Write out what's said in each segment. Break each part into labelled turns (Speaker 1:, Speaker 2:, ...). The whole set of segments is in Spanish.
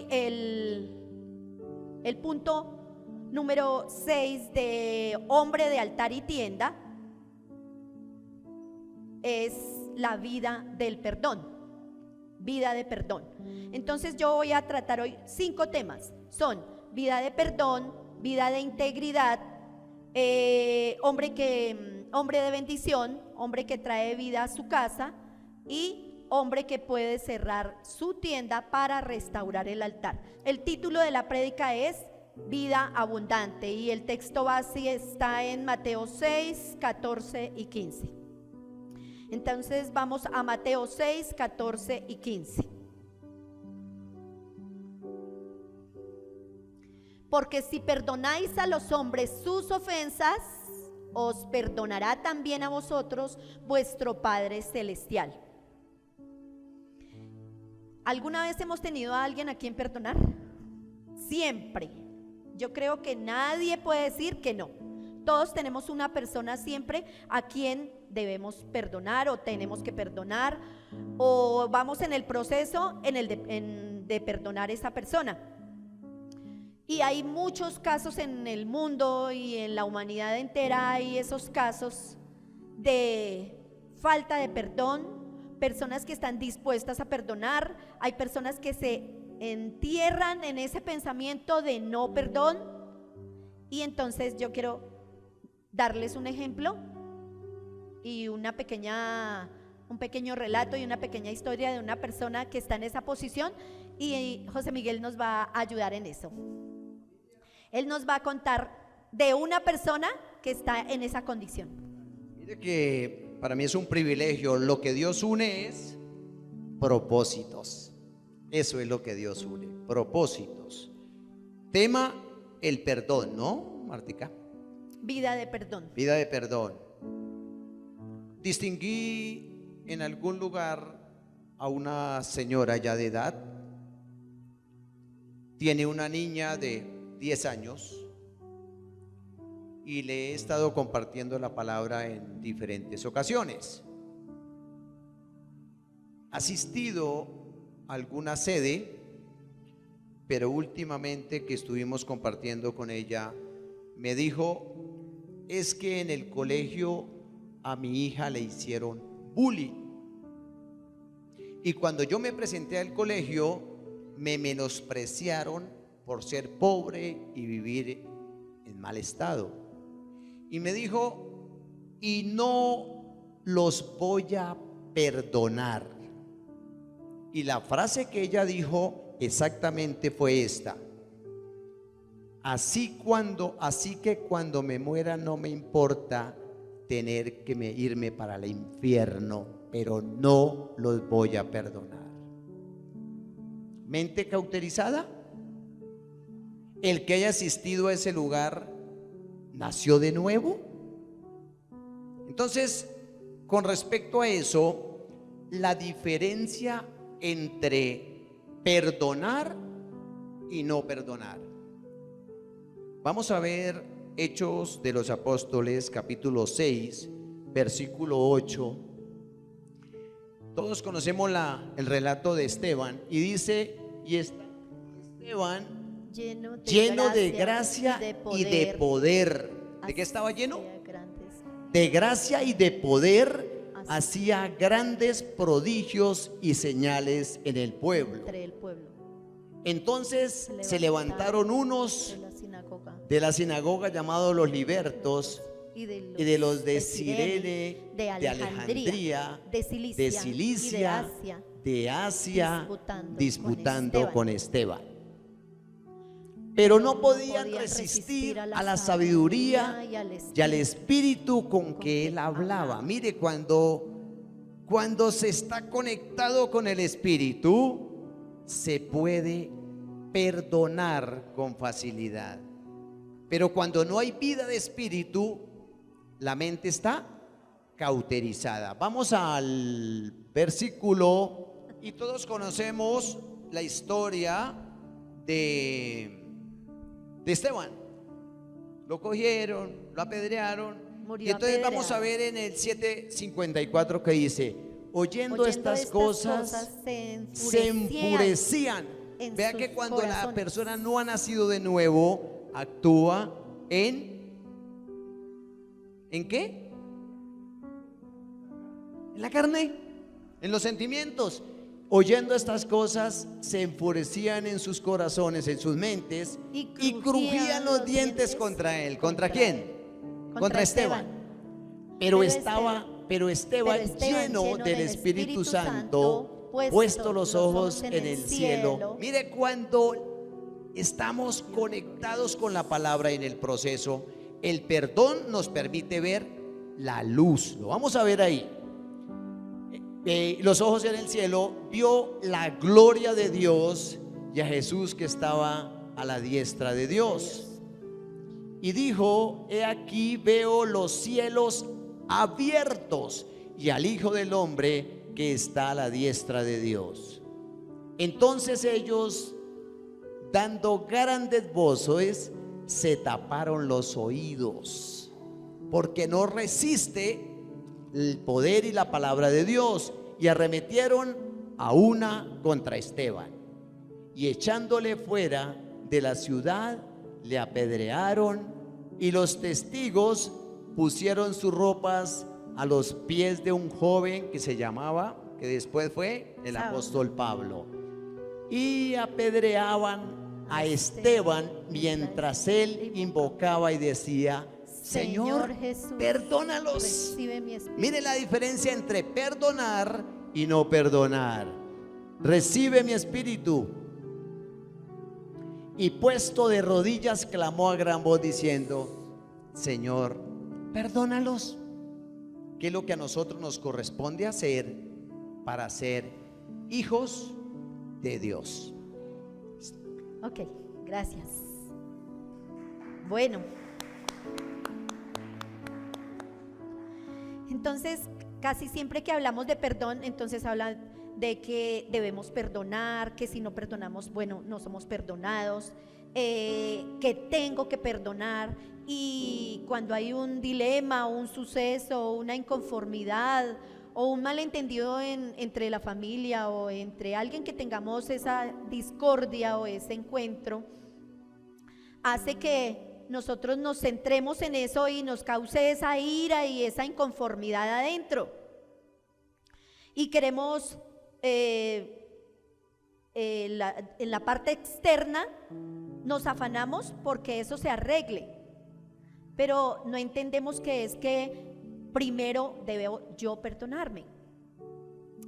Speaker 1: el punto número 6 de hombre de altar y tienda es la vida del perdón, vida de perdón. Entonces yo voy a tratar hoy 5 temas. Son vida de perdón, vida de integridad, hombre de bendición, hombre que trae vida a su casa, y hombre que puede cerrar su tienda para restaurar el altar. El título de la prédica es vida abundante, y el texto base está en Mateo 6, 14 y 15. Entonces vamos a Mateo 6, 14 y 15. Porque si perdonáis a los hombres sus ofensas, os perdonará también a vosotros vuestro Padre Celestial. ¿Alguna vez hemos tenido a alguien a quien perdonar? Siempre. Yo creo que nadie puede decir que no. Todos tenemos una persona siempre a quien debemos perdonar o tenemos que perdonar, o vamos en el proceso de perdonar a esa persona. Y hay muchos casos en el mundo y en la humanidad entera, hay esos casos de falta de perdón, personas que están dispuestas a perdonar, hay personas que se entierran en ese pensamiento de no perdón. Y entonces yo quiero darles un ejemplo y un pequeño relato y una pequeña historia de una persona que está en esa posición, y José Miguel nos va a ayudar en eso. Él nos va a contar de una persona que está en esa condición.
Speaker 2: Mire que para mí es un privilegio. Lo que Dios une es propósitos. Eso es lo que Dios une, propósitos. Tema, el perdón, ¿no, Martica?
Speaker 1: Vida de perdón.
Speaker 2: Vida de perdón. Distinguí en algún lugar a una señora ya de edad. Tiene una niña de 10 años y le he estado compartiendo la palabra en diferentes ocasiones. Asistido a alguna sede, pero últimamente que estuvimos compartiendo con ella, me dijo: es que en el colegio a mi hija le hicieron bullying, y cuando yo me presenté al colegio me menospreciaron por ser pobre y vivir en mal estado. Y me dijo: y no los voy a perdonar. Y la frase que ella dijo exactamente fue esta: así que cuando me muera no me importa tener que irme para el infierno, pero no los voy a perdonar. Mente cauterizada. El que haya asistido a ese lugar nació de nuevo. Entonces, con respecto a eso, la diferencia entre perdonar y no perdonar. Vamos a ver Hechos de los Apóstoles, capítulo 6, versículo 8. Todos conocemos el relato de Esteban, y dice: y está Esteban lleno de gracia y de poder. ¿De qué estaba lleno? De gracia y de poder. Hacía grandes prodigios y señales en el pueblo. Entonces se levantaron unos de la sinagoga llamados los libertos, y de los de Cirene, de Alejandría, de Cilicia, de Asia, disputando con Esteban. Pero no podían resistir a la sabiduría y al espíritu con que él hablaba. Mire, cuando se está conectado con el espíritu, se puede perdonar con facilidad. Pero cuando no hay vida de espíritu, la mente está cauterizada. Vamos al versículo, y todos conocemos la historia de Esteban. Lo cogieron, lo apedrearon, y entonces vamos a ver en el 7:54 que dice: oyendo estas cosas se enfurecían
Speaker 1: en
Speaker 2: Vea
Speaker 1: sus
Speaker 2: que cuando
Speaker 1: corazones.
Speaker 2: la persona no ha nacido de nuevo, actúa ¿en qué? En la carne, en los sentimientos. Oyendo estas cosas, se enfurecían en sus corazones, en sus mentes, y crujían los dientes contra él. ¿Contra quién? Contra Esteban. Pero Esteban, lleno del Espíritu Santo, puesto los ojos en el cielo. Mire, cuando estamos conectados con la palabra en el proceso, el perdón nos permite ver la luz. Lo vamos a ver ahí. Los ojos en el cielo, vio la gloria de Dios y a Jesús que estaba a la diestra de Dios. Y dijo: he aquí veo los cielos abiertos y al Hijo del Hombre que está a la diestra de Dios. Entonces ellos, dando grandes voces, se taparon los oídos, porque no resiste el poder y la palabra de Dios, y arremetieron a una contra Esteban, y echándole fuera de la ciudad, le apedrearon, y los testigos pusieron sus ropas a los pies de un joven que se llamaba, que después fue el apóstol Pablo, y apedreaban a Esteban mientras él invocaba y decía: Señor Jesús, perdónalos. Mire la diferencia entre perdonar y no perdonar. Recibe mi espíritu. Y puesto de rodillas clamó a gran voz diciendo: Señor, perdónalos. ¿Qué es lo que a nosotros nos corresponde hacer para ser hijos de Dios?
Speaker 1: Ok, gracias. Bueno, entonces casi siempre que hablamos de perdón, entonces habla de que debemos perdonar, que si no perdonamos, bueno, no somos perdonados, que tengo que perdonar. Y cuando hay un dilema, un suceso, una inconformidad o un malentendido entre la familia o entre alguien que tengamos esa discordia o ese encuentro, hace que nosotros nos centremos en eso y nos cause esa ira y esa inconformidad adentro. Y queremos en la parte externa nos afanamos porque eso se arregle, pero no entendemos que es que primero debo yo perdonarme,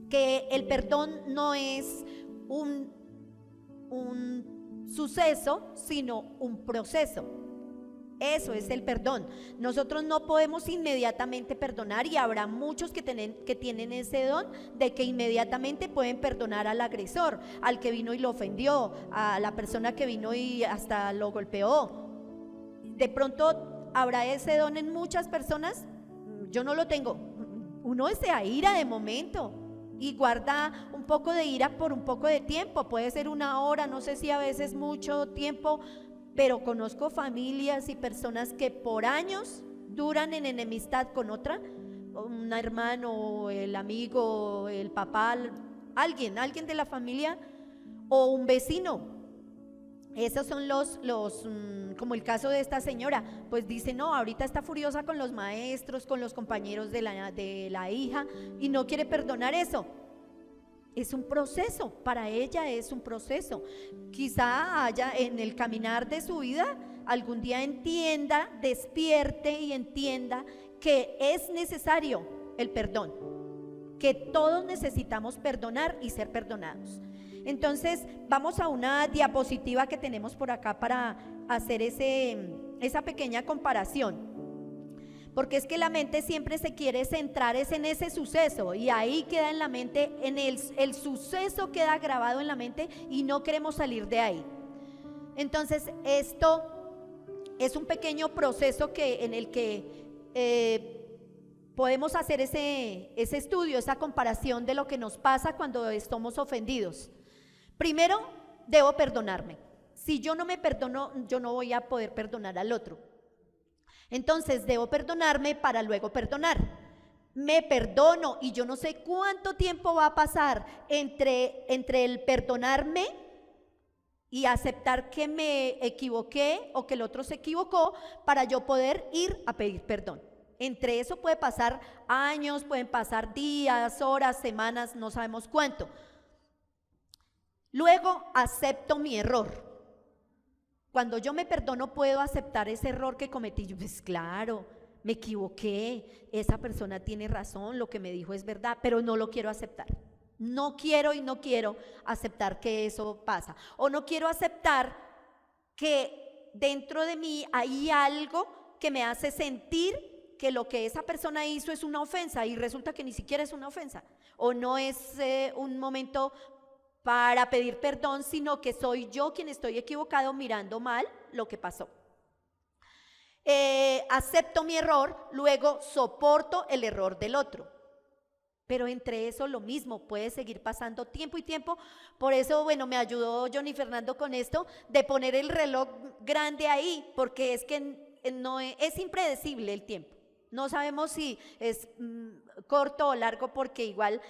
Speaker 1: que el perdón no es un suceso, sino un proceso. Eso es el perdón. Nosotros no podemos inmediatamente perdonar, y habrá muchos que tienen ese don de que inmediatamente pueden perdonar al agresor, al que vino y lo ofendió, a la persona que vino y hasta lo golpeó. De pronto habrá ese don en muchas personas. Yo no lo tengo. Uno se aira de momento y guarda un poco de ira por un poco de tiempo, puede ser una hora, no sé si a veces mucho tiempo, pero conozco familias y personas que por años duran en enemistad con otra, un hermano, el amigo, el papá, alguien de la familia o un vecino. Esos son los como el caso de esta señora, pues dice: no, ahorita está furiosa con los maestros, con los compañeros de la hija, y no quiere perdonar eso. Es un proceso, para ella es un proceso. Quizá haya en el caminar de su vida, algún día entienda, despierte y entienda que es necesario el perdón, que todos necesitamos perdonar y ser perdonados. Entonces vamos a una diapositiva que tenemos por acá para hacer esa pequeña comparación. Porque es que la mente siempre se quiere centrar en ese suceso, y ahí queda en la mente, el suceso queda grabado en la mente y no queremos salir de ahí. Entonces esto es un pequeño proceso en el que podemos hacer ese estudio, esa comparación de lo que nos pasa cuando estamos ofendidos. Primero, debo perdonarme. Si yo no me perdono, yo no voy a poder perdonar al otro. Entonces debo perdonarme para luego perdonar. Me perdono y yo no sé cuánto tiempo va a pasar entre el perdonarme y aceptar que me equivoqué o que el otro se equivocó para yo poder ir a pedir perdón. Entre eso puede pasar años, pueden pasar días, horas, semanas, no sabemos cuánto. Luego acepto mi error. Cuando yo me perdono puedo aceptar ese error que cometí. Yo, pues claro, me equivoqué, esa persona tiene razón, lo que me dijo es verdad, pero no lo quiero aceptar. No quiero aceptar que eso pasa. O no quiero aceptar que dentro de mí hay algo que me hace sentir que lo que esa persona hizo es una ofensa y resulta que ni siquiera es una ofensa. O no es un momento para pedir perdón, sino que soy yo quien estoy equivocado mirando mal lo que pasó. Acepto mi error, luego soporto el error del otro. Pero entre eso lo mismo, puede seguir pasando tiempo y tiempo. Por eso, bueno, me ayudó Johnny Fernando con esto de poner el reloj grande ahí, porque es que no es impredecible el tiempo. No sabemos si es corto o largo, porque igual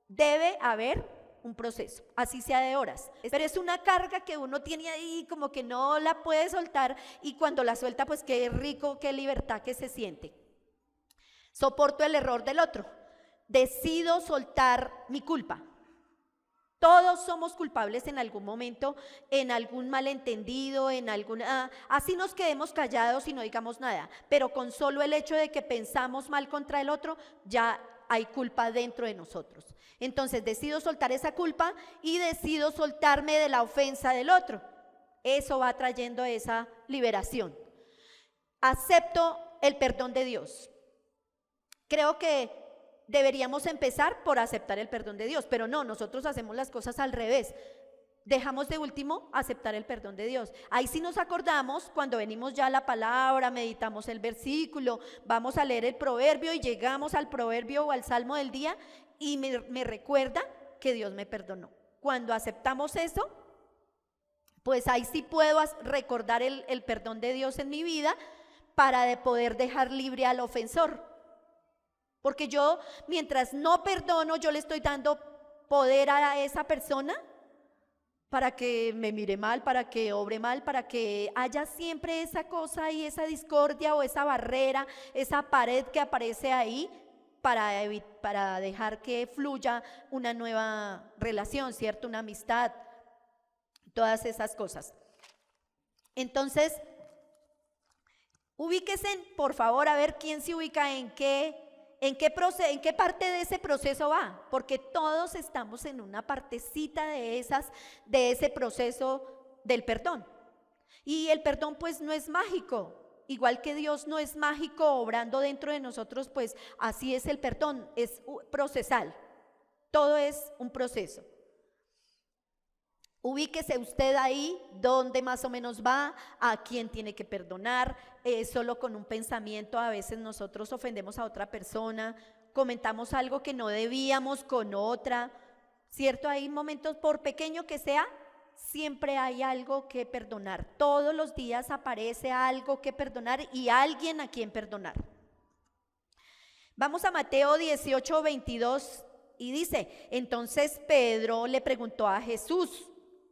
Speaker 1: debe haber un proceso, así sea de horas, pero es una carga que uno tiene ahí como que no la puede soltar, y cuando la suelta pues qué rico, qué libertad que se siente. Soporto el error del otro, decido soltar mi culpa. Todos somos culpables en algún momento, en algún malentendido, en alguna, así nos quedemos callados y no digamos nada, pero con solo el hecho de que pensamos mal contra el otro, ya hay culpa dentro de nosotros. Entonces decido soltar esa culpa y decido soltarme de la ofensa del otro. Eso va trayendo esa liberación. Acepto el perdón de Dios. Creo que deberíamos empezar por aceptar el perdón de Dios, pero no, nosotros hacemos las cosas al revés. Dejamos de último aceptar el perdón de Dios. Ahí sí nos acordamos cuando venimos ya a la palabra, meditamos el versículo, vamos a leer el proverbio y llegamos al proverbio o al salmo del día y me recuerda que Dios me perdonó. Cuando aceptamos eso, pues ahí sí puedo recordar el perdón de Dios en mi vida para poder dejar libre al ofensor. Porque yo, mientras no perdono, yo le estoy dando poder a esa persona para que me mire mal, para que obre mal, para que haya siempre esa cosa y esa discordia o esa barrera, esa pared que aparece ahí para dejar que fluya una nueva relación, ¿cierto? Una amistad, todas esas cosas. Entonces, ubíquese, por favor, a ver quién se ubica en qué parte de ese proceso va, porque todos estamos en una partecita de ese proceso del perdón. Y el perdón pues no es mágico, igual que Dios no es mágico obrando dentro de nosotros, pues así es el perdón, es procesal, todo es un proceso. Ubíquese usted ahí, dónde más o menos va, a quién tiene que perdonar. Solo con un pensamiento a veces nosotros ofendemos a otra persona, comentamos algo que no debíamos con otra, ¿cierto? Hay momentos, por pequeño que sea, siempre hay algo que perdonar. Todos los días aparece algo que perdonar y alguien a quien perdonar. Vamos a Mateo 18, 22 y dice, entonces Pedro le preguntó a Jesús,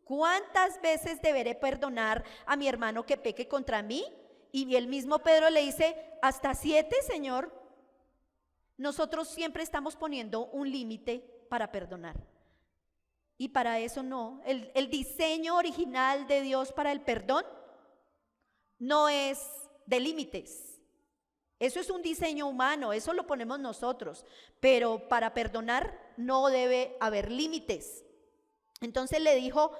Speaker 1: ¿cuántas veces deberé perdonar a mi hermano que peque contra mí? Y el mismo Pedro le dice, ¿hasta 7, Señor? Nosotros siempre estamos poniendo un límite para perdonar. Y para eso no. El diseño original de Dios para el perdón no es de límites. Eso es un diseño humano, eso lo ponemos nosotros. Pero para perdonar no debe haber límites. Entonces le dijo,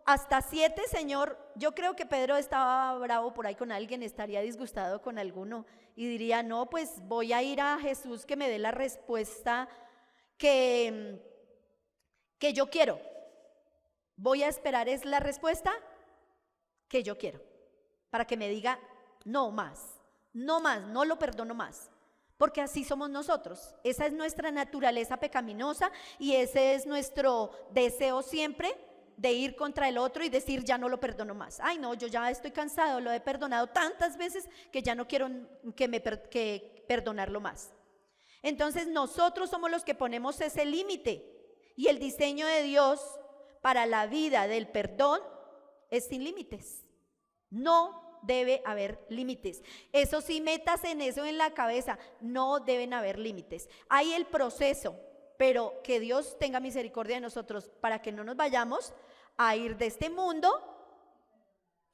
Speaker 1: hasta 7, Señor. Yo creo que Pedro estaba bravo por ahí con alguien, estaría disgustado con alguno y diría, no, pues voy a ir a Jesús que me dé la respuesta que yo quiero. Voy a esperar, es la respuesta que yo quiero, para que me diga, no más, no lo perdono más. Porque así somos nosotros, esa es nuestra naturaleza pecaminosa y ese es nuestro deseo siempre de ir contra el otro y decir ya no lo perdono más. Ay no, yo ya estoy cansado, lo he perdonado tantas veces que ya no quiero que perdonarlo más. Entonces nosotros somos los que ponemos ese límite y el diseño de Dios para la vida del perdón es sin límites. No debe haber límites. Eso sí, metas en eso en la cabeza, no deben haber límites. Hay el proceso, pero que Dios tenga misericordia de nosotros para que no nos vayamos a ir de este mundo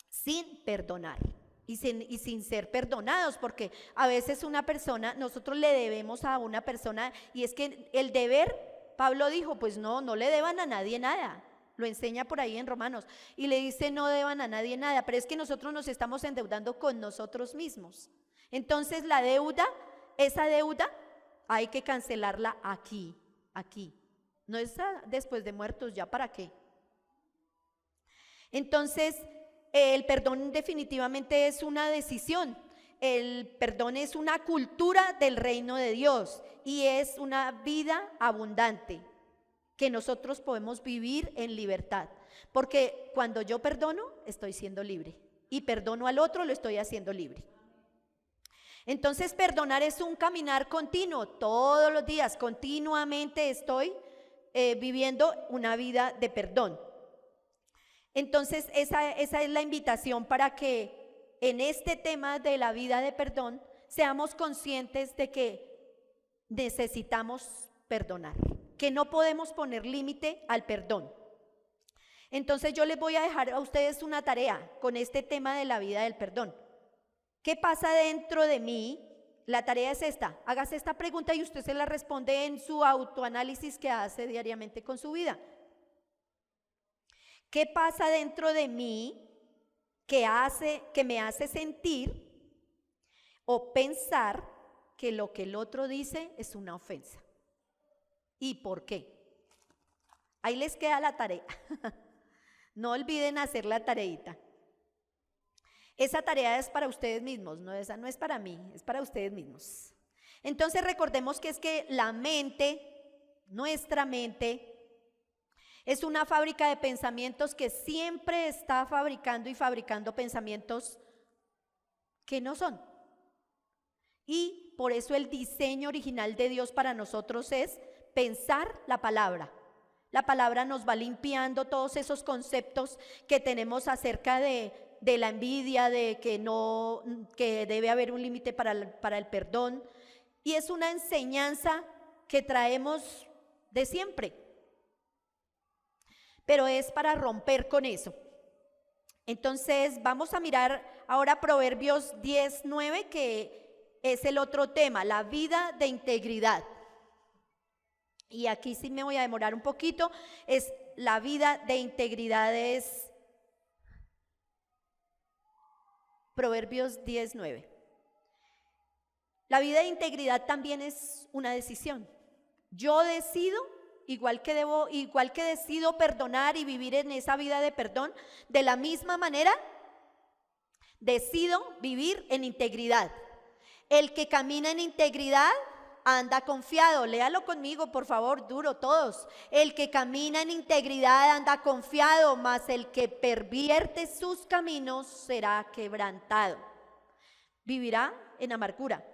Speaker 1: sin perdonar y sin ser perdonados, porque a veces una persona, nosotros le debemos a una persona, y es que el deber, Pablo dijo, pues no le deban a nadie nada. Lo enseña por ahí en Romanos y le dice no deban a nadie nada, pero es que nosotros nos estamos endeudando con nosotros mismos. Entonces la deuda, esa deuda hay que cancelarla aquí, no es después de muertos, ya para qué. Entonces el perdón definitivamente es una decisión, el perdón es una cultura del reino de Dios y es una vida abundante que nosotros podemos vivir en libertad, porque cuando yo perdono, estoy siendo libre, y perdono al otro, lo estoy haciendo libre. Entonces perdonar es un caminar continuo, todos los días, continuamente estoy viviendo una vida de perdón. Entonces esa es la invitación para que en este tema de la vida de perdón, seamos conscientes de que necesitamos perdonar, que no podemos poner límite al perdón. Entonces yo les voy a dejar a ustedes una tarea con este tema de la vida del perdón. ¿Qué pasa dentro de mí? La tarea es esta, hágase esta pregunta y usted se la responde en su autoanálisis que hace diariamente con su vida. ¿Qué pasa dentro de mí que me hace sentir o pensar que lo que el otro dice es una ofensa? ¿Y por qué? Ahí les queda la tarea. No olviden hacer la tareita. Esa tarea es para ustedes mismos, no, esa no es para mí, es para ustedes mismos. Entonces recordemos que es que la mente, nuestra mente, es una fábrica de pensamientos que siempre está fabricando y fabricando pensamientos que no son. Y por eso el diseño original de Dios para nosotros es pensar la palabra. La palabra nos va limpiando todos esos conceptos que tenemos acerca de la envidia, de que debe haber un límite para el perdón. Y es una enseñanza que traemos de siempre. Pero es para romper con eso. Entonces vamos a mirar ahora Proverbios 10:9, que es el otro tema, la vida de integridad. Y aquí sí me voy a demorar un poquito, es la vida de integridad, es Proverbios 10:9. La vida de integridad también es una decisión. Yo decido, igual que decido perdonar y vivir en esa vida de perdón, de la misma manera decido vivir en integridad. El que camina en integridad anda confiado. Léalo conmigo, por favor, duro todos. El que camina en integridad anda confiado, mas el que pervierte sus caminos será quebrantado. Vivirá en amargura.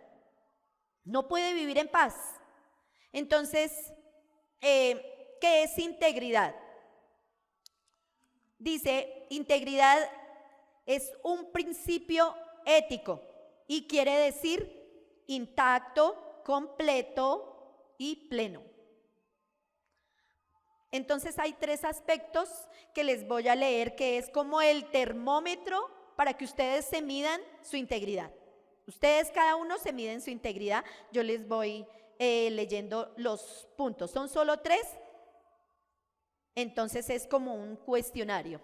Speaker 1: No puede vivir en paz. Entonces, ¿qué es integridad? Dice, integridad es un principio ético y quiere decir intacto, completo y pleno. Entonces hay tres aspectos que les voy a leer, que es como el termómetro para que ustedes se midan su integridad. Ustedes cada uno se miden su integridad. Yo les voy leyendo los puntos. Son solo 3. Entonces es como un cuestionario.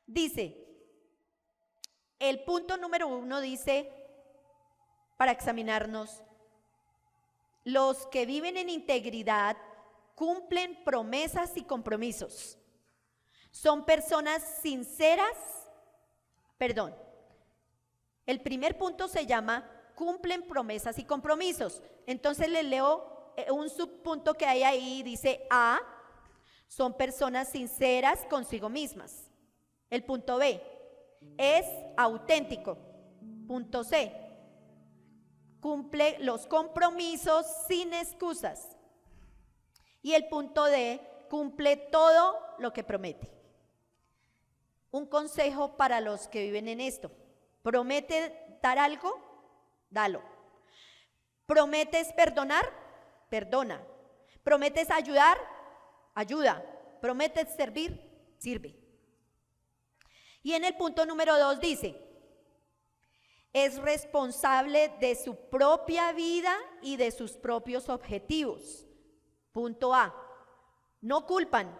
Speaker 1: Dice, el punto número 1 dice, para examinarnos, los que viven en integridad cumplen promesas y compromisos. Son personas sinceras, el primer punto se llama cumplen promesas y compromisos. Entonces les leo un subpunto que hay ahí, dice A, son personas sinceras consigo mismas. El punto B, es auténtico. Punto C, cumple los compromisos sin excusas. Y el punto D, cumple todo lo que promete. Un consejo para los que viven en esto: promete dar algo, dalo. Prometes perdonar, perdona. Prometes ayudar, ayuda. Prometes servir, sirve. Y en el punto número 2 dice: es responsable de su propia vida y de sus propios objetivos. Punto A: no culpan,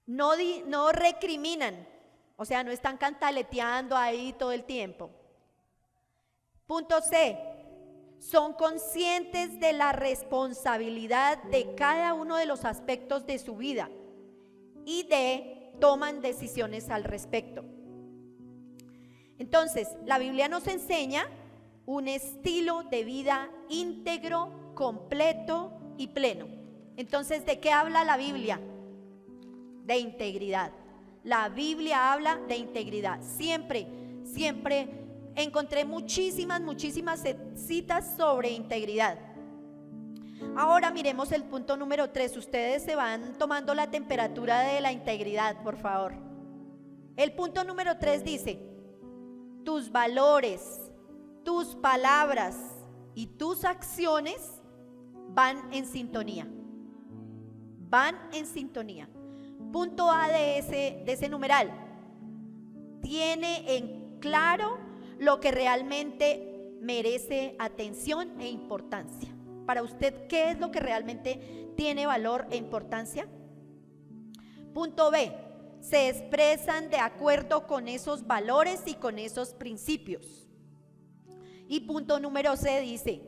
Speaker 1: no recriminan, o sea, no están cantaleteando ahí todo el tiempo. Punto C: son conscientes de la responsabilidad de cada uno de los aspectos de su vida. Y D: toman decisiones al respecto. Entonces, la Biblia nos enseña un estilo de vida íntegro, completo y pleno. Entonces, ¿de qué habla la Biblia? De integridad. La Biblia habla de integridad. Siempre encontré muchísimas citas sobre integridad. Ahora miremos el punto número 3. Ustedes se van tomando la temperatura de la integridad, por favor. El punto número 3 dice: tus valores, tus palabras y tus acciones van en sintonía. Van en sintonía. Punto A de ese numeral: tiene en claro lo que realmente merece atención e importancia. Para usted, ¿qué es lo que realmente tiene valor e importancia? Punto B: se expresan de acuerdo con esos valores y con esos principios. Y punto número C dice: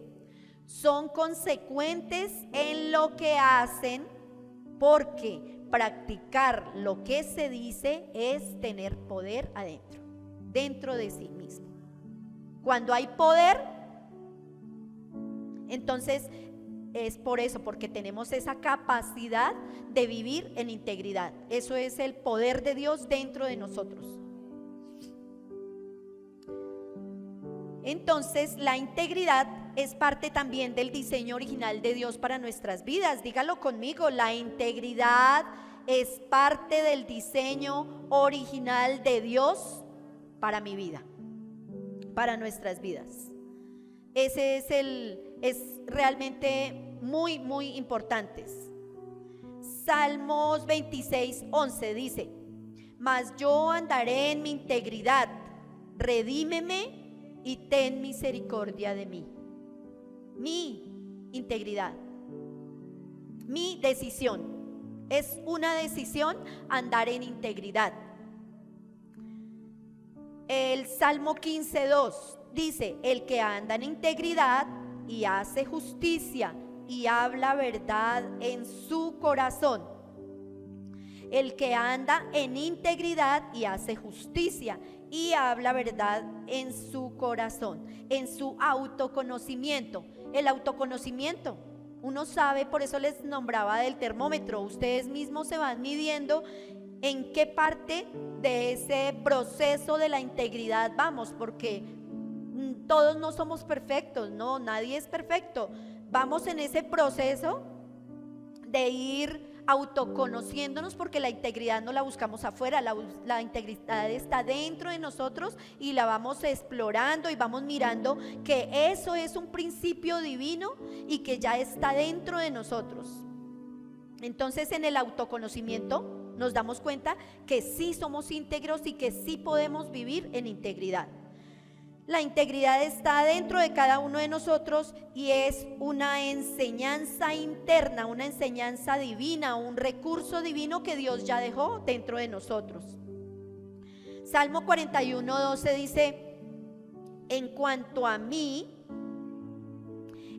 Speaker 1: son consecuentes en lo que hacen, porque practicar lo que se dice es tener poder adentro, dentro de sí mismo. Cuando hay poder, entonces es por eso, porque tenemos esa capacidad de vivir en integridad. Eso es el poder de Dios dentro de nosotros. Entonces, la integridad es parte también del diseño original de Dios para nuestras vidas. Dígalo conmigo: la integridad es parte del diseño original de Dios para mi vida, para nuestras vidas. Ese es realmente muy importante. Salmos 26:11 dice: mas yo andaré en mi integridad, redímeme y ten misericordia de mí. Mi integridad, mi decisión. Es una decisión andar en integridad. El Salmo 15:2 dice: el que anda en integridad y hace justicia y habla verdad en su corazón. El que anda en integridad y hace justicia y habla verdad en su corazón, en su autoconocimiento. El autoconocimiento, uno sabe, por eso les nombraba del termómetro. Ustedes mismos se van midiendo en qué parte de ese proceso de la integridad vamos, porque todos no somos perfectos, no, nadie es perfecto. Vamos en ese proceso de ir autoconociéndonos, porque la integridad no la buscamos afuera, la integridad está dentro de nosotros y la vamos explorando y vamos mirando que eso es un principio divino y que ya está dentro de nosotros. Entonces, en el autoconocimiento nos damos cuenta que sí somos íntegros y que sí podemos vivir en integridad. La integridad está dentro de cada uno de nosotros y es una enseñanza interna, una enseñanza divina, un recurso divino que Dios ya dejó dentro de nosotros. Salmo 41:12 dice: en cuanto a mí,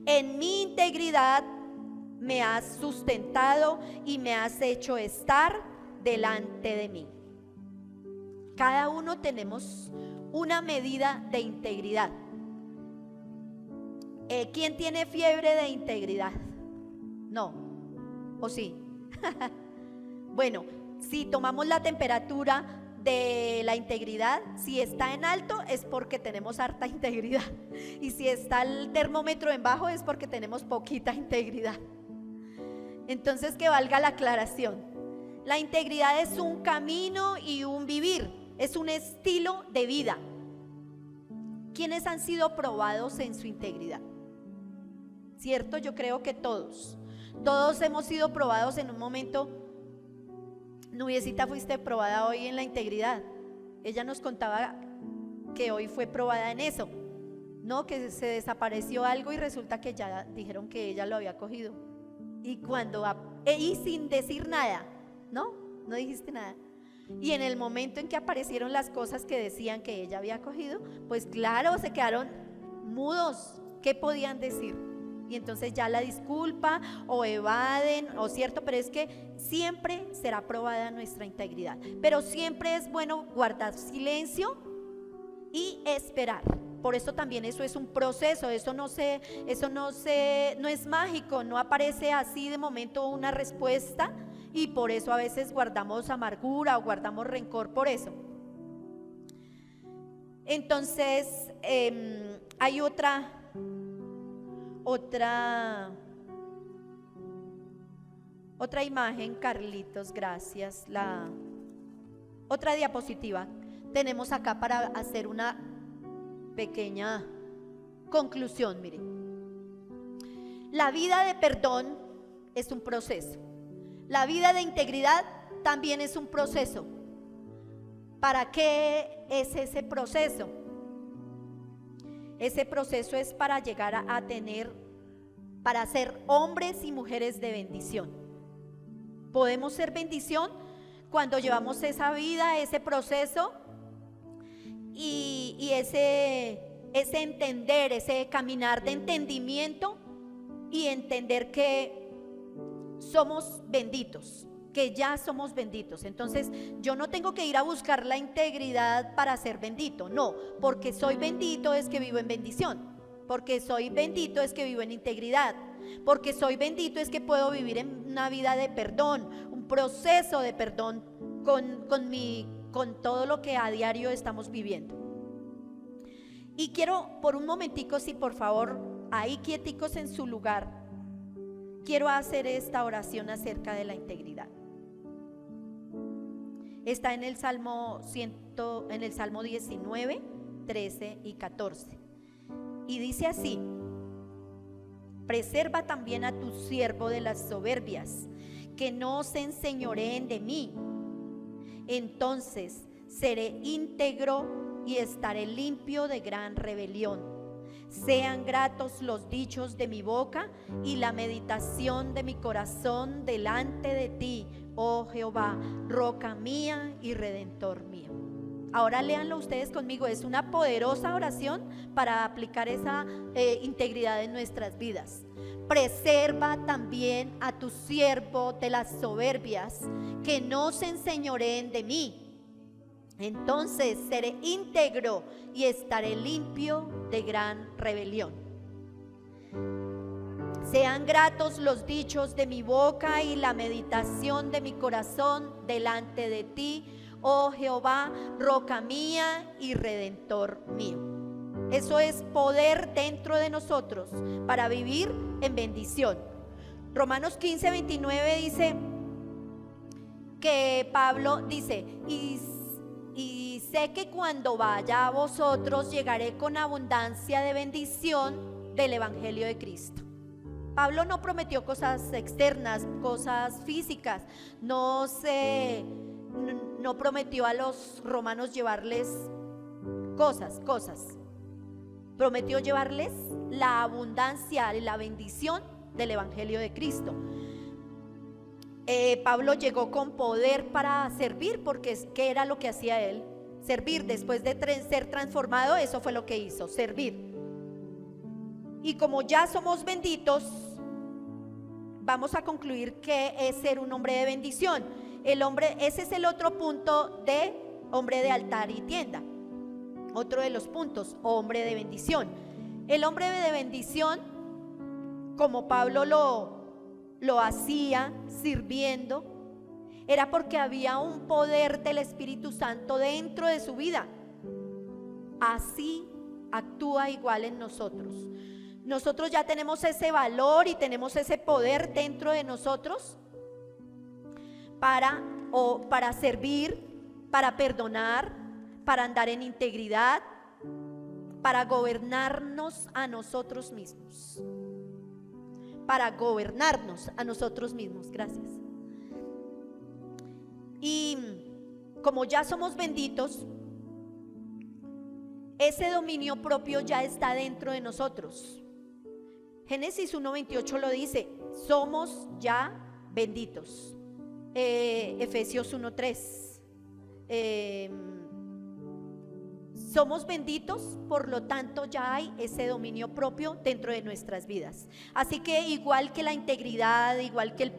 Speaker 1: en mi integridad me has sustentado y me has hecho estar delante de mí. Cada uno tenemos una medida de integridad. ¿Quién tiene fiebre de integridad? No, ¿o sí? Bueno, si tomamos la temperatura de la integridad, si está en alto es porque tenemos harta integridad, y si está el termómetro en bajo es porque tenemos poquita integridad. Entonces, que valga la aclaración. La integridad es un camino y un vivir, es un estilo de vida. ¿Quiénes han sido probados en su integridad? ¿Cierto? Yo creo que todos hemos sido probados en un momento. Nubiecita, fuiste probada hoy en la integridad. Ella nos contaba que hoy fue probada en eso, ¿no? Que se desapareció algo y resulta que ya dijeron que ella lo había cogido. Y sin decir nada, ¿no? No dijiste nada. Y en el momento en que aparecieron las cosas que decían que ella había cogido, pues claro, se quedaron mudos. ¿Qué podían decir? Y entonces ya la disculpa o evaden, o cierto, pero es que siempre será probada nuestra integridad. Pero siempre es bueno guardar silencio y esperar. Por eso también eso es un proceso, no es mágico, no aparece así de momento una respuesta, y por eso a veces guardamos amargura o guardamos rencor por eso. Entonces hay otra imagen, Carlitos, gracias. Otra diapositiva tenemos acá para hacer una pequeña conclusión. Miren, la vida de perdón es un proceso. La vida de integridad también es un proceso. ¿Para qué es ese proceso? Ese proceso es para llegar para ser hombres y mujeres de bendición. Podemos ser bendición cuando llevamos esa vida, ese proceso y ese entender, ese caminar de entendimiento y entender que somos benditos, que ya somos benditos. Entonces yo no tengo que ir a buscar la integridad para ser bendito, no, porque soy bendito es que vivo en bendición, porque soy bendito es que vivo en integridad, porque soy bendito es que puedo vivir en una vida de perdón, un proceso de perdón con todo lo que a diario estamos viviendo. Y quiero por un momentico, si por favor, ahí quieticos en su lugar, quiero hacer esta oración acerca de la integridad. Está en el Salmo 19, 13 y 14. Y dice así: preserva también a tu siervo de las soberbias, que no se enseñoreen de mí. Entonces seré íntegro y estaré limpio de gran rebelión. Sean gratos los dichos de mi boca y la meditación de mi corazón delante de ti, oh Jehová, roca mía y redentor mío. Ahora léanlo ustedes conmigo, es una poderosa oración para aplicar esa integridad en nuestras vidas. Preserva también a tu siervo de las soberbias, que no se enseñoreen de mí. Entonces seré íntegro y estaré limpio de gran rebelión. Sean gratos los dichos de mi boca y la meditación de mi corazón delante de ti, oh Jehová, roca mía y redentor mío. Eso es poder dentro de nosotros para vivir en bendición. Romanos 15, 29 dice que Pablo dice: y sé que cuando vaya a vosotros llegaré con abundancia de bendición del evangelio de Cristo. Pablo no prometió cosas externas, cosas físicas, no prometió a los romanos llevarles cosas. Prometió llevarles la abundancia y la bendición del evangelio de Cristo. Pablo llegó con poder para servir, porque ¿qué era lo que hacía él? Servir. Después de ser transformado, eso fue lo que hizo, servir. Y como ya somos benditos, vamos a concluir que es ser un hombre de bendición. Ese es el otro punto de hombre de altar y tienda. Otro de los puntos, hombre de bendición. El hombre de bendición, como Pablo lo hacía sirviendo, era porque había un poder del Espíritu Santo dentro de su vida. Así actúa igual en nosotros. Nosotros ya tenemos ese valor y tenemos ese poder dentro de nosotros para servir, para perdonar, para andar en integridad, para gobernarnos a nosotros mismos. Para gobernarnos a nosotros mismos, gracias. Y como ya somos benditos, ese dominio propio ya está dentro de nosotros. Génesis 1:28 lo dice, somos ya benditos. Efesios 1:3, somos benditos, por lo tanto ya hay ese dominio propio dentro de nuestras vidas. Así que igual que la integridad, igual que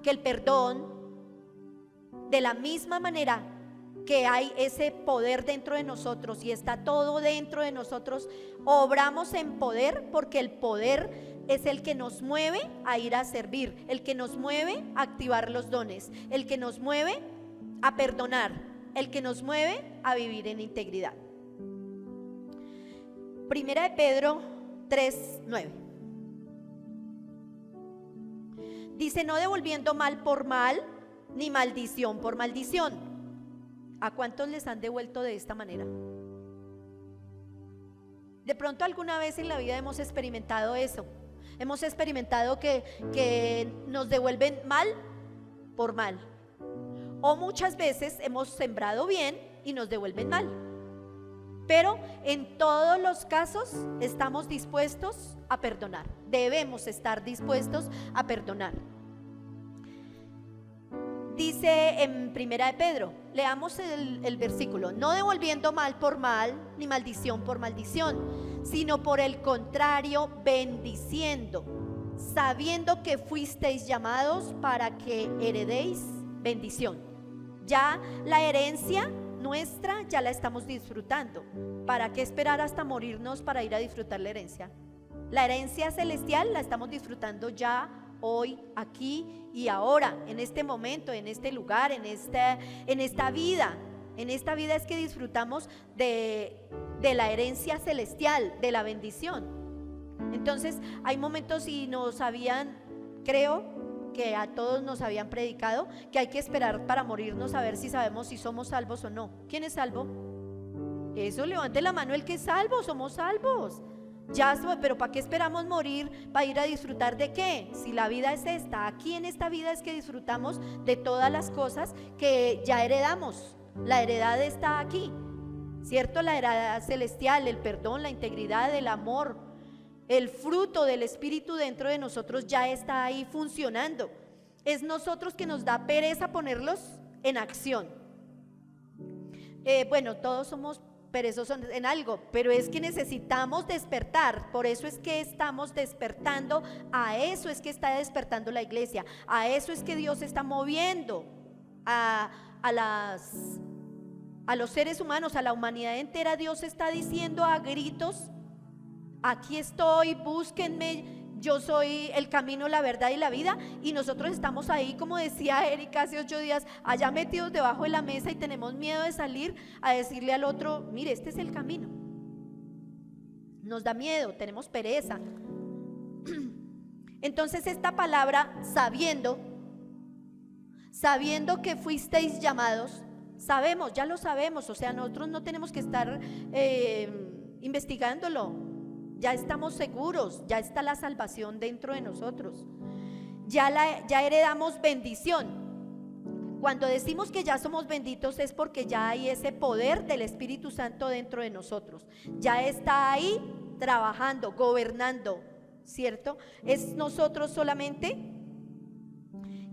Speaker 1: el perdón, de la misma manera que hay ese poder dentro de nosotros y está todo dentro de nosotros, obramos en poder, porque el poder es el que nos mueve a ir a servir, el que nos mueve a activar los dones, el que nos mueve a perdonar, el que nos mueve a vivir en integridad. Primera de Pedro 3:9 dice, no devolviendo mal por mal, ni maldición por maldición. ¿A cuántos les han devuelto de esta manera? De pronto alguna vez en la vida hemos experimentado eso. Hemos experimentado que nos devuelven mal por mal. O muchas veces hemos sembrado bien y nos devuelven mal. Pero en todos los casos estamos dispuestos a perdonar. Debemos estar dispuestos a perdonar. Dice en Primera de Pedro, leamos el versículo, no devolviendo mal por mal, ni maldición por maldición, sino por el contrario, bendiciendo, sabiendo que fuisteis llamados para que heredéis bendición. Ya la herencia nuestra ya la estamos disfrutando. ¿Para qué esperar hasta morirnos para ir a disfrutar la herencia? La herencia celestial la estamos disfrutando ya hoy, aquí y ahora, en este momento, en este lugar, en esta vida. En esta vida es que disfrutamos de la herencia celestial, de la bendición. Entonces hay momentos, y nos habían, creo que a todos nos habían predicado que hay que esperar para morirnos a ver si sabemos si somos salvos o no. ¿Quién es salvo? Eso, levante la mano el que es salvo. Somos salvos. Ya, pero ¿para qué esperamos morir? ¿Para ir a disfrutar de qué? Si la vida es esta, aquí en esta vida es que disfrutamos de todas las cosas que ya heredamos. La heredad está aquí, ¿cierto? La heredad celestial, el perdón, la integridad, el amor, el fruto del Espíritu dentro de nosotros ya está ahí funcionando. Es nosotros que nos da pereza ponerlos en acción. Bueno, todos somos perezosos en algo, pero es que necesitamos despertar. Por eso es que estamos despertando. A eso es que está despertando la iglesia. A eso es que Dios está moviendo a los seres humanos, a la humanidad entera. Dios está diciendo a gritos, aquí estoy, búsquenme, yo soy el camino, la verdad y la vida. Y nosotros estamos ahí, como decía Erika hace 8 días, allá metidos debajo de la mesa, y tenemos miedo de salir a decirle al otro, mire, este es el camino. Nos da miedo, tenemos pereza. Entonces esta palabra, sabiendo que fuisteis llamados, sabemos, ya lo sabemos. O sea, nosotros no tenemos que estar investigándolo. Ya estamos seguros, ya está la salvación dentro de nosotros. Ya heredamos bendición. Cuando decimos que ya somos benditos es porque ya hay ese poder del Espíritu Santo dentro de nosotros. Ya está ahí trabajando, gobernando, ¿cierto? Es nosotros solamente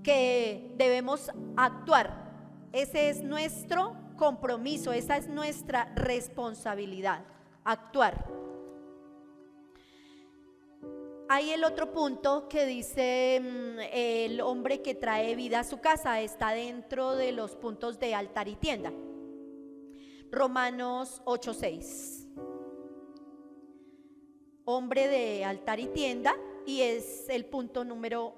Speaker 1: que debemos actuar. Ese es nuestro compromiso, esa es nuestra responsabilidad, actuar. Hay el otro punto que dice el hombre que trae vida a su casa, está dentro de los puntos de altar y tienda. Romanos 8:6. Hombre de altar y tienda, y es el punto número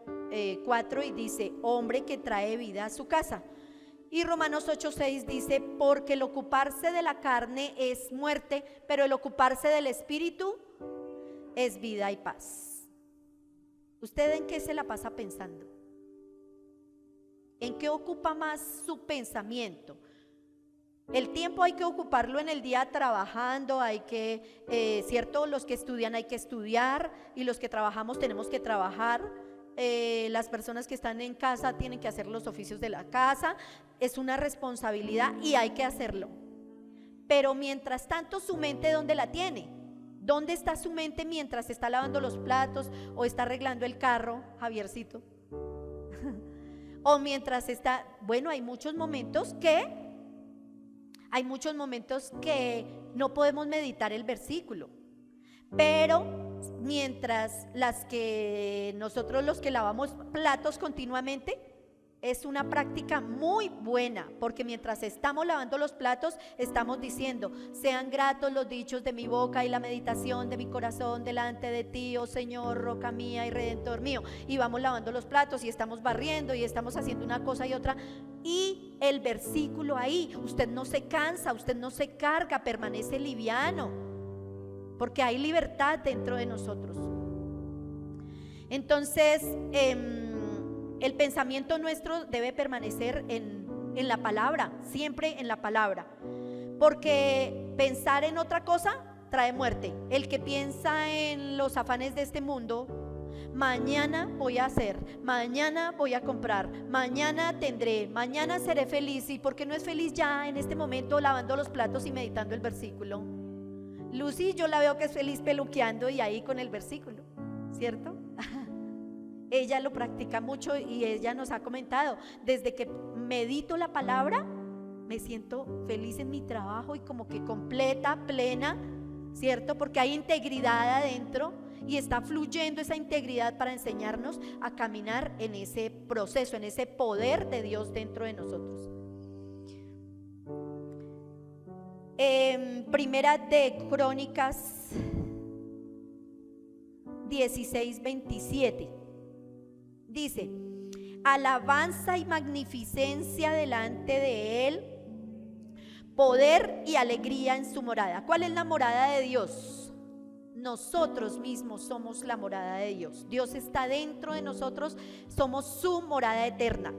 Speaker 1: 4, y dice hombre que trae vida a su casa. Y Romanos 8:6 dice, porque el ocuparse de la carne es muerte, pero el ocuparse del espíritu es vida y paz. ¿Usted en qué se la pasa pensando? ¿En qué ocupa más su pensamiento? El tiempo hay que ocuparlo en el día trabajando, hay que, cierto, los que estudian hay que estudiar y los que trabajamos tenemos que trabajar. Las personas que están en casa tienen que hacer los oficios de la casa, es una responsabilidad y hay que hacerlo. Pero mientras tanto, su mente, ¿dónde la tiene? ¿Dónde está su mente mientras está lavando los platos o está arreglando el carro, Javiercito? O mientras está, bueno, hay muchos momentos que no podemos meditar el versículo, pero mientras nosotros los que lavamos platos continuamente, es una práctica muy buena, porque mientras estamos lavando los platos estamos diciendo: sean gratos los dichos de mi boca y la meditación de mi corazón delante de ti, oh Señor, roca mía y redentor mío. Y vamos lavando los platos y estamos barriendo y estamos haciendo una cosa y otra, y el versículo ahí, usted no se cansa, usted no se carga, permanece liviano, porque hay libertad dentro de nosotros. Entonces el pensamiento nuestro debe permanecer en la palabra, siempre en la palabra, porque pensar en otra cosa trae muerte. El que piensa en los afanes de este mundo, mañana voy a hacer, mañana voy a comprar, mañana tendré, mañana seré feliz. ¿Y por qué no es feliz ya en este momento lavando los platos y meditando el versículo? Lucy, yo la veo que es feliz peluqueando y ahí con el versículo, ¿cierto? Ella lo practica mucho y ella nos ha comentado: desde que medito la palabra me siento feliz en mi trabajo y como que completa, plena, ¿cierto? Porque hay integridad adentro y está fluyendo esa integridad para enseñarnos a caminar en ese proceso, en ese poder de Dios dentro de nosotros. Primera de Crónicas 16:27 dice: alabanza y magnificencia delante de Él, poder y alegría en su morada. ¿Cuál es la morada de Dios? Nosotros mismos somos la morada de Dios. Dios está dentro de nosotros, somos su morada eterna.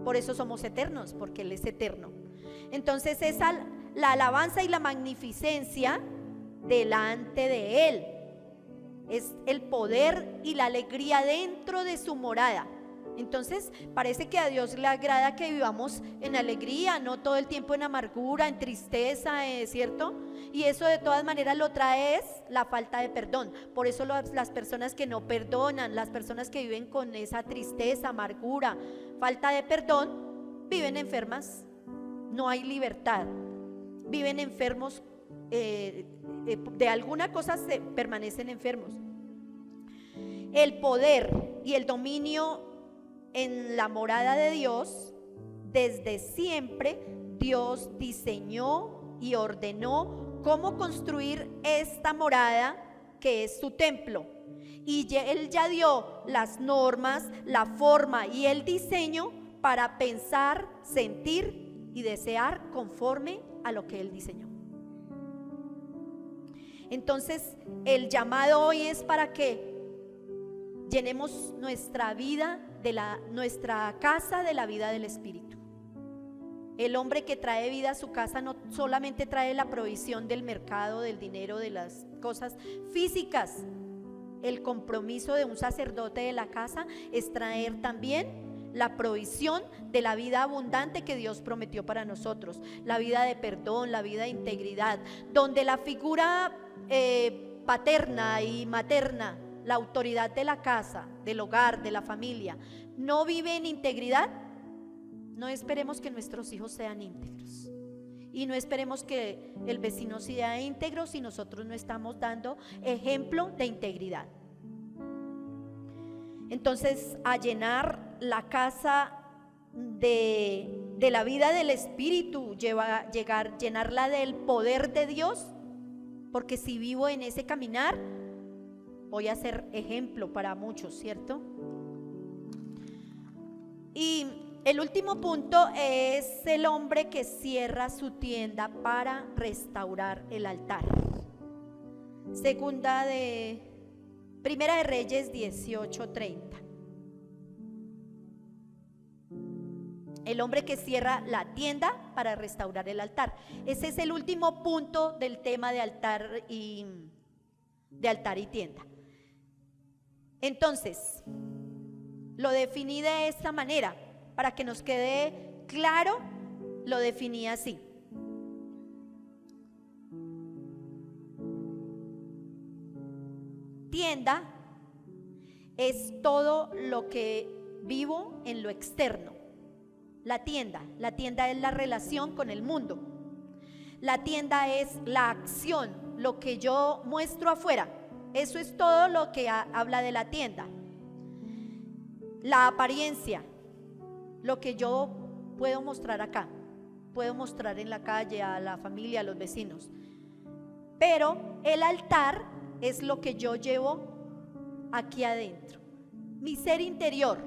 Speaker 1: Por eso somos eternos, porque Él es eterno. Entonces es la alabanza y la magnificencia delante de Él. Es el poder y la alegría dentro de su morada. Entonces parece que a Dios le agrada que vivamos en alegría, no todo el tiempo en amargura, en tristeza, ¿cierto? Y eso de todas maneras lo trae es la falta de perdón. Por eso las personas que no perdonan, las personas que viven con esa tristeza, amargura, falta de perdón, viven enfermas, no hay libertad, viven enfermos, de alguna cosa se permanecen enfermos. El poder y el dominio en la morada de Dios, desde siempre Dios diseñó y ordenó cómo construir esta morada que es su templo, y Él ya dio las normas, la forma y el diseño para pensar, sentir y desear conforme a lo que Él diseñó. Entonces el llamado hoy es para que llenemos nuestra vida, nuestra casa de la vida del Espíritu. El hombre que trae vida a su casa no solamente trae la provisión del mercado, del dinero, de las cosas físicas. El compromiso de un sacerdote de la casa es traer también la provisión de la vida abundante que Dios prometió para nosotros, la vida de perdón, la vida de integridad, donde la figura paterna y materna, la autoridad de la casa, del hogar, de la familia, no vive en integridad. No esperemos que nuestros hijos sean íntegros, y no esperemos que el vecino sea íntegro si nosotros no estamos dando ejemplo de integridad. Entonces, a llenar la casa de la vida del Espíritu, llenarla del poder de Dios, porque si vivo en ese caminar, voy a ser ejemplo para muchos, ¿cierto? Y el último punto es el hombre que cierra su tienda para restaurar el altar. Primera de Reyes 18:30. el hombre que cierra la tienda para restaurar el altar. Ese es el último punto del tema de altar y tienda. Entonces, lo definí de esta manera, para que nos quede claro, lo definí así. Tienda es todo lo que vivo en lo externo. La tienda es la relación con el mundo. La tienda es la acción, lo que yo muestro afuera. Eso es todo lo que habla de la tienda. La apariencia, lo que yo puedo mostrar acá, puedo mostrar en la calle, a la familia, a los vecinos. Pero el altar es lo que yo llevo aquí adentro, mi ser interior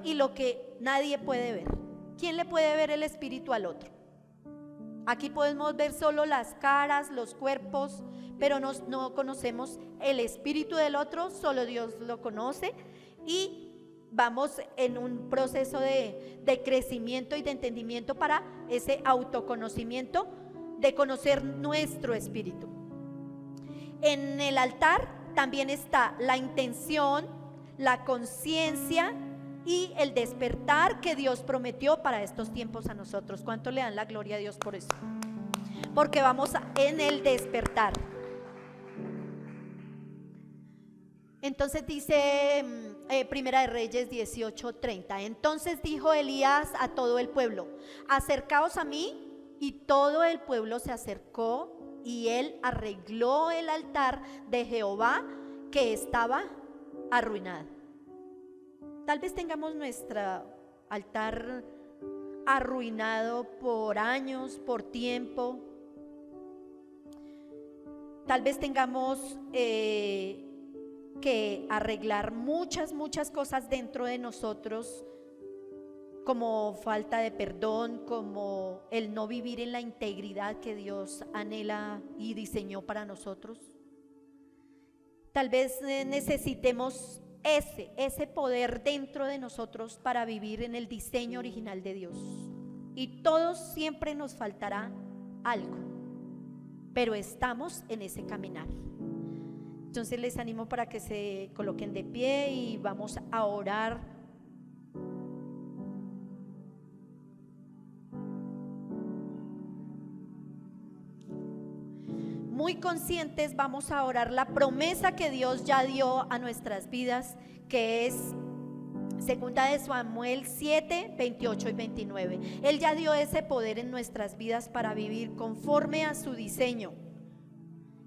Speaker 1: y lo que nadie puede ver. ¿Quién le puede ver el espíritu al otro? Aquí podemos ver solo las caras, los cuerpos, pero no conocemos el espíritu del otro, solo Dios lo conoce, y vamos en un proceso de crecimiento y de entendimiento para ese autoconocimiento, de conocer nuestro espíritu. En el altar también está la intención, la conciencia y el despertar que Dios prometió para estos tiempos a nosotros. ¿Cuánto le dan la gloria a Dios por eso? Porque vamos en el despertar. Entonces dice Primera de Reyes 18:30. Entonces dijo Elías a todo el pueblo: acercaos a mí. Y todo el pueblo se acercó, y él arregló el altar de Jehová que estaba arruinado. Tal vez tengamos nuestro altar arruinado por años, por tiempo. Tal vez tengamos que arreglar muchas cosas dentro de nosotros, como falta de perdón, como el no vivir en la integridad que Dios anhela y diseñó para nosotros. Tal vez necesitemos ese poder dentro de nosotros para vivir en el diseño original de Dios. Y todos siempre nos faltará algo, pero estamos en ese caminar. Entonces les animo para que se coloquen de pie y vamos a orar. Muy conscientes vamos a orar la promesa que Dios ya dio a nuestras vidas, que es Segunda de Samuel 7, 28 y 29. Él ya dio ese poder en nuestras vidas para vivir conforme a su diseño.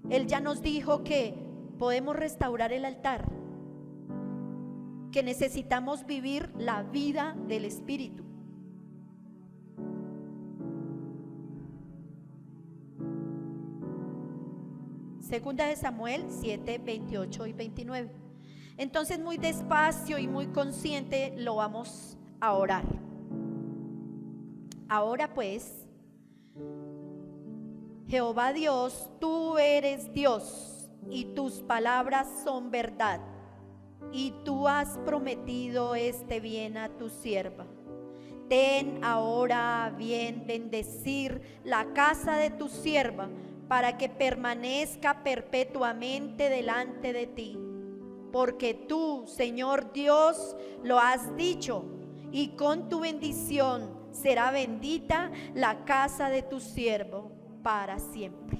Speaker 1: Él ya nos dijo que podemos restaurar el altar, que necesitamos vivir la vida del Espíritu. Segunda de Samuel 7, 28 y 29. Entonces muy despacio y muy consciente lo vamos a orar. Ahora pues, Jehová Dios, tú eres Dios y tus palabras son verdad, y tú has prometido este bien a tu sierva. Ten ahora a bien bendecir la casa de tu sierva, para que permanezca perpetuamente delante de ti. Porque tú, Señor Dios, lo has dicho, y con tu bendición será bendita la casa de tu siervo para siempre.